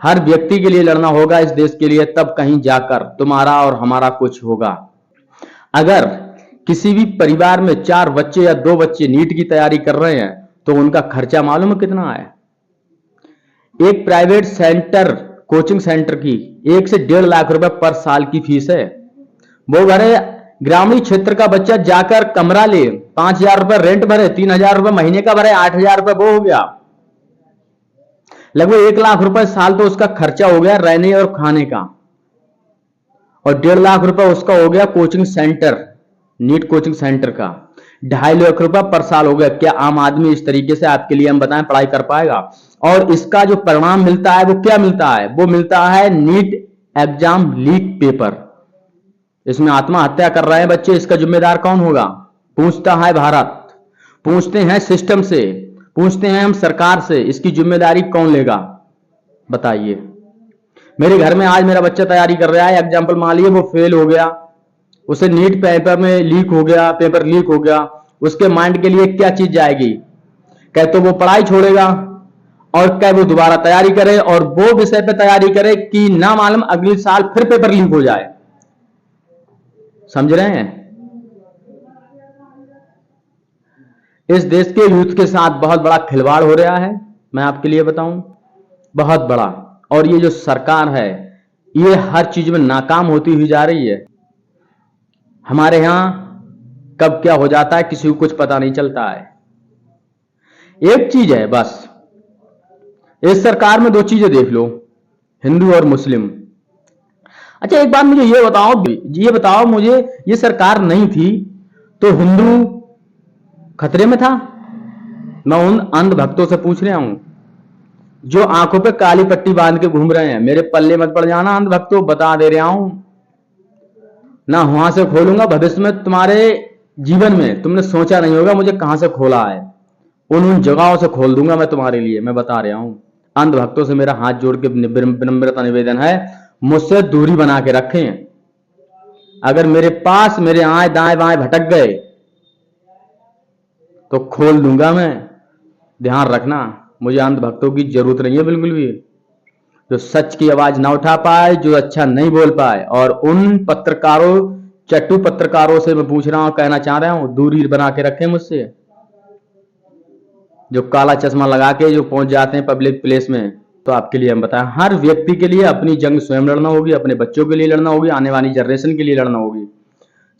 हर व्यक्ति के लिए लड़ना होगा इस देश के लिए, तब कहीं जाकर तुम्हारा और हमारा कुछ होगा। अगर किसी भी परिवार में 4 बच्चे या 2 बच्चे नीट की तैयारी कर रहे हैं तो उनका खर्चा मालूम है कितना है? एक प्राइवेट सेंटर, कोचिंग सेंटर की 1 से 1.5 लाख रुपए पर साल की फीस है। वो भरे, ग्रामीण क्षेत्र का बच्चा जाकर कमरा ले, 5,000 रुपए रेंट भरे, 3,000 रुपए महीने का भरे, 8,000 रुपए वो हो गया, लगभग 1 लाख रुपए साल तो उसका खर्चा हो गया रहने और खाने का, और 1.5 लाख रुपए उसका हो गया coaching centre, NEET coaching centre का, 2.5 लाख रुपए पर साल हो गया। क्या आम आदमी इस तरीके से आपके लिए हम बताएं पढ़ाई कर पाएगा? और इसका जो परिणाम मिलता है वो क्या मिलता है? वो मिलता है नीट एग्जाम लीक पेपर। इसमें आत्महत्या कर रहे हैं बच्चे, इसका जिम्मेदार कौन होगा? पूछता है भारत, पूछते हैं सिस्टम से, पूछते हैं हम सरकार से, इसकी जिम्मेदारी कौन लेगा? बताइए। मेरे घर में आज मेरा बच्चा तैयारी कर रहा है, एग्जाम्पल मान लीजिए वो फेल हो गया, उसे नीट पेपर में लीक हो गया, पेपर लीक हो गया, उसके माइंड के लिए क्या चीज जाएगी? कह तो वो पढ़ाई छोड़ेगा और कह वो दोबारा तैयारी करे और वो विषय पे तैयारी करे कि ना मालूम अगले साल फिर पेपर लीक हो जाए। समझ रहे हैं? इस देश के यूथ के साथ बहुत बड़ा खिलवाड़ हो रहा है, मैं आपके लिए बताऊं, बहुत बड़ा। और ये जो सरकार है ये हर चीज में नाकाम होती हुई जा रही है। हमारे यहां कब क्या हो जाता है किसी को कुछ पता नहीं चलता है। एक चीज है बस, इस सरकार में 2 चीजें देख लो, हिंदू और मुस्लिम। अच्छा एक बात मुझे ये बताओ मुझे, ये सरकार नहीं थी तो हिंदू खतरे में था? मैं उन अंध भक्तों से पूछ रहा हूं जो आंखों पे काली पट्टी बांध के घूम रहे हैं, मेरे पल्ले मत पड़ जाना अंध भक्तों, बता दे रहा हूं ना, वहां से खोलूंगा भविष्य में तुम्हारे जीवन में तुमने सोचा नहीं होगा मुझे कहां से खोला है, उन जगहों से खोल दूंगा मैं तुम्हारे लिए, मैं बता रहा हूं। अंध भक्तों से मेरा हाथ जोड़ के विनम्रता निवेदन है, मुझसे दूरी बना के रखें। अगर मेरे पास मेरे आए दाएं बाएं भटक गए तो खोल दूंगा मैं, ध्यान रखना। मुझे अंध भक्तों की जरूरत नहीं है बिल्कुल भी, जो सच की आवाज ना उठा पाए, जो अच्छा नहीं बोल पाए। और उन पत्रकारों, चट्टू पत्रकारों से मैं पूछ रहा हूं, कहना चाह रहा हूं, दूरी बना के रखें मुझसे, जो काला चश्मा लगा के जो पहुंच जाते हैं पब्लिक प्लेस में। तो आपके लिए हम बताएं, हर व्यक्ति के लिए अपनी जंग स्वयं लड़ना होगी, अपने बच्चों के लिए लड़ना होगी, आने वाली जनरेशन के लिए लड़ना होगी,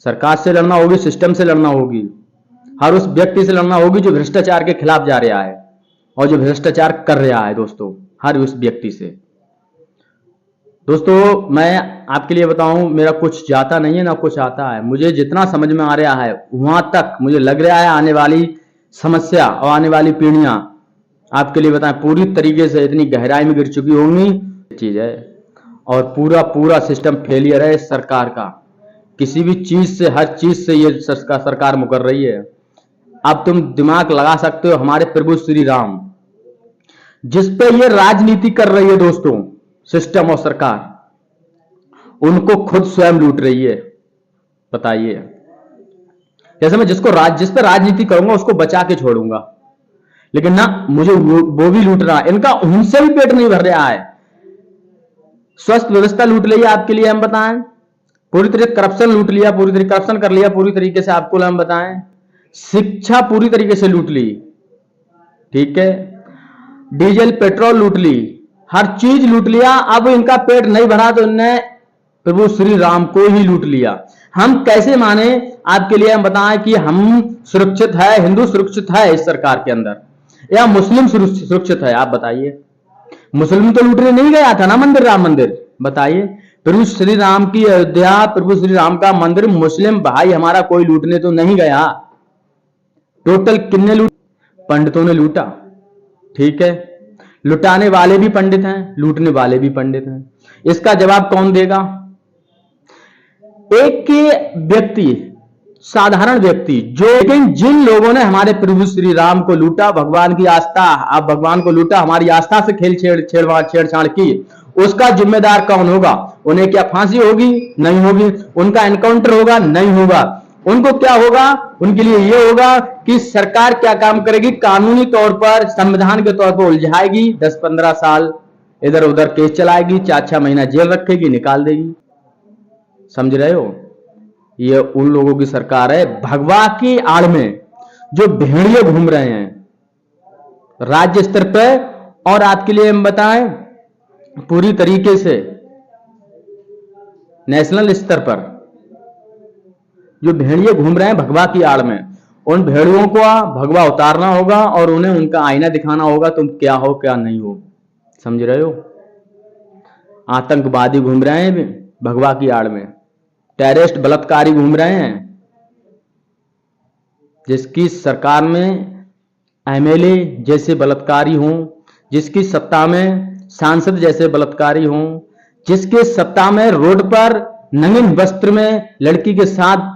सरकार से लड़ना होगी, सिस्टम से लड़ना होगी, हर उस व्यक्ति से लड़ना होगी जो भ्रष्टाचार के खिलाफ जा रहा है और जो भ्रष्टाचार कर रहा है दोस्तों, हर उस व्यक्ति से। दोस्तों मैं आपके लिए बताऊं, मेरा कुछ जाता नहीं है ना कुछ आता है, मुझे जितना समझ में आ रहा है वहां तक मुझे लग रहा है आने वाली समस्या और आने वाली पीढ़ियां आपके लिए बताएं पूरी तरीके से इतनी गहराई में गिर चुकी होंगी चीज है। और पूरा सिस्टम फेलियर है इस सरकार का, किसी भी चीज से, हर चीज से ये सरकार मुकर रही है। अब तुम दिमाग लगा सकते हो, हमारे प्रभु श्री राम जिस पे ये राजनीति कर रही है दोस्तों, सिस्टम और सरकार, उनको खुद स्वयं लूट रही है। बताइए, जैसे मैं जिस पे राजनीति करूंगा उसको बचा के छोड़ूंगा, लेकिन ना मुझे वो भी लूट रहा है, इनका उनसे भी पेट नहीं भर रहा है। स्वास्थ्य व्यवस्था लूट ली है आपके लिए हम बताएं, पूरी तरह करप्शन लूट लिया, पूरी तरह करप्शन कर लिया पूरी तरीके से, आपको हम बताएं शिक्षा पूरी तरीके से लूट ली, ठीक है, डीजल पेट्रोल लूट ली, हर चीज लूट लिया। अब इनका पेट नहीं भरा तो इन्होंने प्रभु श्री राम को ही लूट लिया। हम कैसे माने? आपके लिए हम बताएं कि हम सुरक्षित है, हिंदू सुरक्षित है इस सरकार के अंदर या मुस्लिम सुरक्षित है? आप बताइए। मुस्लिम तो लूटने नहीं गया था ना मंदिर, राम मंदिर, बताइए। प्रभु श्री राम की अयोध्या, प्रभु श्री राम का मंदिर मुस्लिम भाई हमारा कोई लूटने तो नहीं गया। टोटल कितने लूट? पंडितों ने लूटा, ठीक है, लुटाने वाले भी पंडित हैं, लूटने वाले भी पंडित हैं। इसका जवाब कौन देगा? एक व्यक्ति, साधारण व्यक्ति, जो, लेकिन जिन लोगों ने हमारे प्रभु श्री राम को लूटा, भगवान की आस्था, आप भगवान को लूटा, हमारी आस्था से छेड़छाड़ की, उसका जिम्मेदार कौन होगा? उन्हें क्या फांसी होगी? नहीं होगी। उनका एनकाउंटर होगा? नहीं होगा। उनको क्या होगा? उनके लिए यह होगा कि सरकार क्या काम करेगी, कानूनी तौर पर, संविधान के तौर पर उलझाएगी, 10-15 साल इधर उधर केस चलाएगी, 4-6 महीना जेल रखेगी, निकाल देगी। समझ रहे हो? ये उन लोगों की सरकार है भगवा की आड़ में जो भेड़िए घूम रहे हैं राज्य स्तर पर, और आपके लिए हम बताएं पूरी तरीके से नेशनल स्तर पर जो भेड़िए घूम रहे हैं भगवा की आड़ में, उन भेड़ियों को भगवा उतारना होगा और उन्हें उनका आईना दिखाना होगा, तुम क्या हो क्या नहीं हो। समझ रहे हो? आतंकवादी घूम रहे हैं भगवा की आड़ में, टेररिस्ट बलात्कारी घूम रहे हैं, जिसकी सरकार में एमएलए जैसे बलात्कारी हों, जिसकी सत्ता में सांसद जैसे बलात्कारी हों, जिसके सत्ता में रोड पर नंगे वस्त्र में लड़की के साथ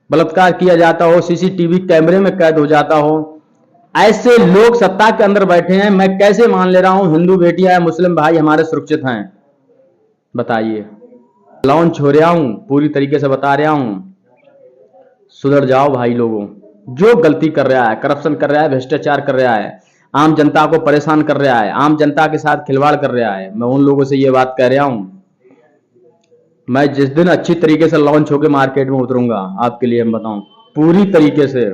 बलात्कार किया जाता हो, सीसीटीवी कैमरे में कैद हो जाता हो, ऐसे लोग सत्ता के अंदर बैठे हैं। मैं कैसे मान ले रहा हूं हिंदू बेटियां या मुस्लिम भाई हमारे सुरक्षित हैं? बताइए। लॉन्च हो रहा हूं, पूरी तरीके से बता रहा हूं, सुधर जाओ भाई लोगों। जो गलती कर रहा है, करप्शन कर रहा है, भ्रष्टाचार कर रहा है, आम जनता को परेशान कर रहा है, आम जनता के साथ खिलवाड़ कर रहा है, मैं उन लोगों से ये बात कह रहा हूं। मैं जिस दिन अच्छी तरीके से लॉन्च होकर मार्केट में उतरूंगा, आपके लिए हम बताऊं पूरी तरीके से,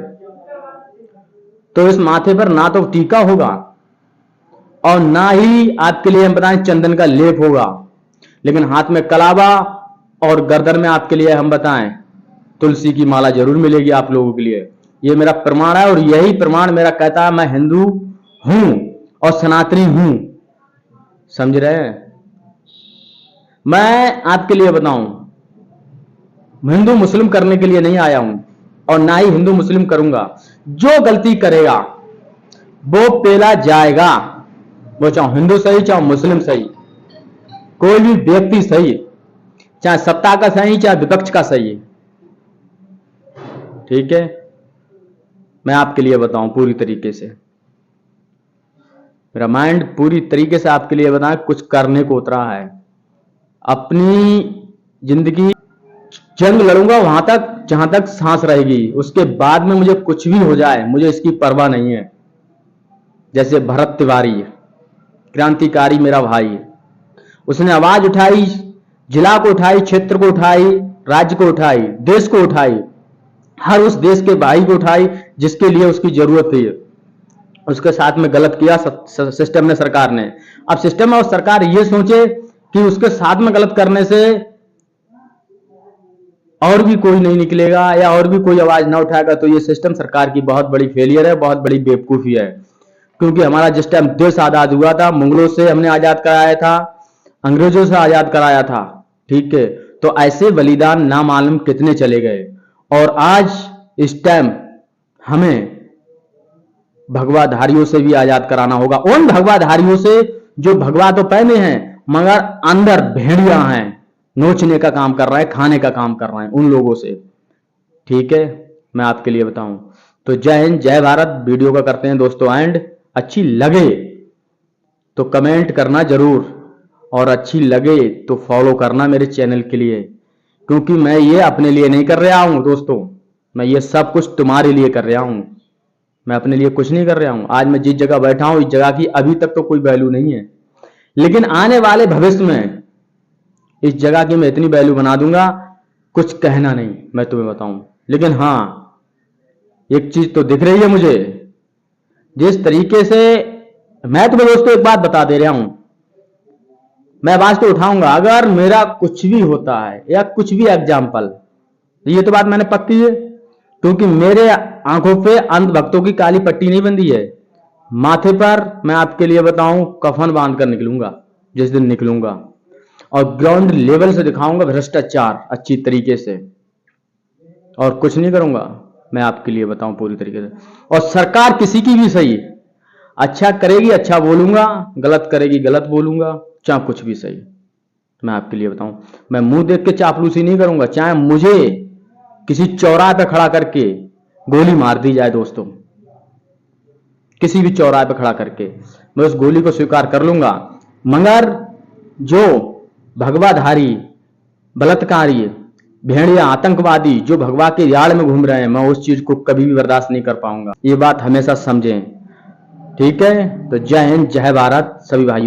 तो इस माथे पर ना तो टीका होगा और ना ही आपके लिए हम बताएं चंदन का लेप होगा, लेकिन हाथ में कलावा और गर्दन में आपके लिए हम बताएं तुलसी की माला जरूर मिलेगी आप लोगों के लिए। ये मेरा प्रमाण है और यही प्रमाण मेरा कहता है मैं हिंदू हूं और सनातनी हूं। समझ रहे हैं? मैं आपके लिए बताऊं, हिंदू मुस्लिम करने के लिए नहीं आया हूं और ना ही हिंदू मुस्लिम करूंगा। जो गलती करेगा वो पेला जाएगा, वो चाहे हिंदू सही चाहे मुस्लिम सही, कोई भी व्यक्ति सही, चाहे सत्ता का सही चाहे विपक्ष का सही। ठीक है? मैं आपके लिए बताऊं पूरी तरीके से, मेरा माइंड पूरी तरीके से आपके लिए बताएं कुछ करने को उतरा है। अपनी जिंदगी जंग लड़ूंगा वहां तक जहां तक सांस रहेगी, उसके बाद में मुझे कुछ भी हो जाए मुझे इसकी परवाह नहीं है। जैसे भरत तिवारी क्रांतिकारी मेरा भाई, उसने आवाज उठाई, जिला को उठाई, क्षेत्र को उठाई, राज्य को उठाई, देश को उठाई, हर उस देश के भाई को उठाई जिसके लिए उसकी जरूरत थी। उसके साथ में गलत किया सिस्टम ने, सरकार ने। अब सिस्टम और सरकार ये सोचे कि उसके साथ में गलत करने से और भी कोई नहीं निकलेगा या और भी कोई आवाज ना उठाएगा, तो ये सिस्टम सरकार की बहुत बड़ी फेलियर है, बहुत बड़ी बेवकूफी है। क्योंकि हमारा जिस टाइम देश आजाद हुआ था, मुगलों से हमने आजाद कराया था, अंग्रेजों से आजाद कराया था, ठीक है, तो ऐसे बलिदान ना मालूम कितने चले गए। और आज इस टाइम हमें भगवाधारियों से भी आजाद कराना होगा, उन भगवाधारियों से जो भगवा तो पहने हैं मगर अंदर भेड़िया हैं, नोचने का काम कर रहे हैं, खाने का काम कर रहे हैं, उन लोगों से। ठीक है? मैं आपके लिए बताऊं तो जय हिंद, जय भारत। वीडियो का करते हैं दोस्तों एंड। अच्छी लगे तो कमेंट करना जरूर, और अच्छी लगे तो फॉलो करना मेरे चैनल के लिए, क्योंकि मैं ये अपने लिए नहीं कर रहा हूं दोस्तों, मैं ये सब कुछ तुम्हारे लिए कर रहा हूं, मैं अपने लिए कुछ नहीं कर रहा हूं। आज मैं जिस जगह बैठा हूं, इस जगह की अभी तक तो कोई वैल्यू नहीं है, लेकिन आने वाले भविष्य में इस जगह की मैं इतनी वैल्यू बना दूंगा, कुछ कहना नहीं, मैं तुम्हें बताऊं। लेकिन हां, एक चीज तो दिख रही है मुझे, जिस तरीके से मैं तुम्हें दोस्तों एक बात बता दे रहा हूं, मैं आवाज तो उठाऊंगा अगर मेरा कुछ भी होता है या कुछ भी एग्जाम्पल, ये तो बात मैंने पक्की है, क्योंकि मेरे आंखों पे अंध भक्तों की काली पट्टी नहीं बंधी है। माथे पर मैं आपके लिए बताऊं कफन बांध कर निकलूंगा जिस दिन निकलूंगा, और ग्राउंड लेवल से दिखाऊंगा भ्रष्टाचार अच्छी तरीके से, और कुछ नहीं करूंगा। मैं आपके लिए बताऊं पूरी तरीके से, और सरकार किसी की भी सही, अच्छा करेगी अच्छा बोलूंगा, गलत करेगी गलत बोलूंगा, चाहे कुछ भी सही। मैं आपके लिए बताऊं, मैं मुंह देख के चापलूसी नहीं करूंगा, चाहे मुझे किसी चौराहे पे खड़ा करके गोली मार दी जाए दोस्तों, किसी भी चौराहे पे खड़ा करके मैं उस गोली को स्वीकार कर लूंगा, मगर जो भगवाधारी बलात्कारी भेड़िया आतंकवादी जो भगवा के यार्ड में घूम रहे हैं, मैं उस चीज को कभी भी बर्दाश्त नहीं कर पाऊंगा। ये बात हमेशा समझें। ठीक है? तो जय हिंद, जय भारत सभी भाइयों।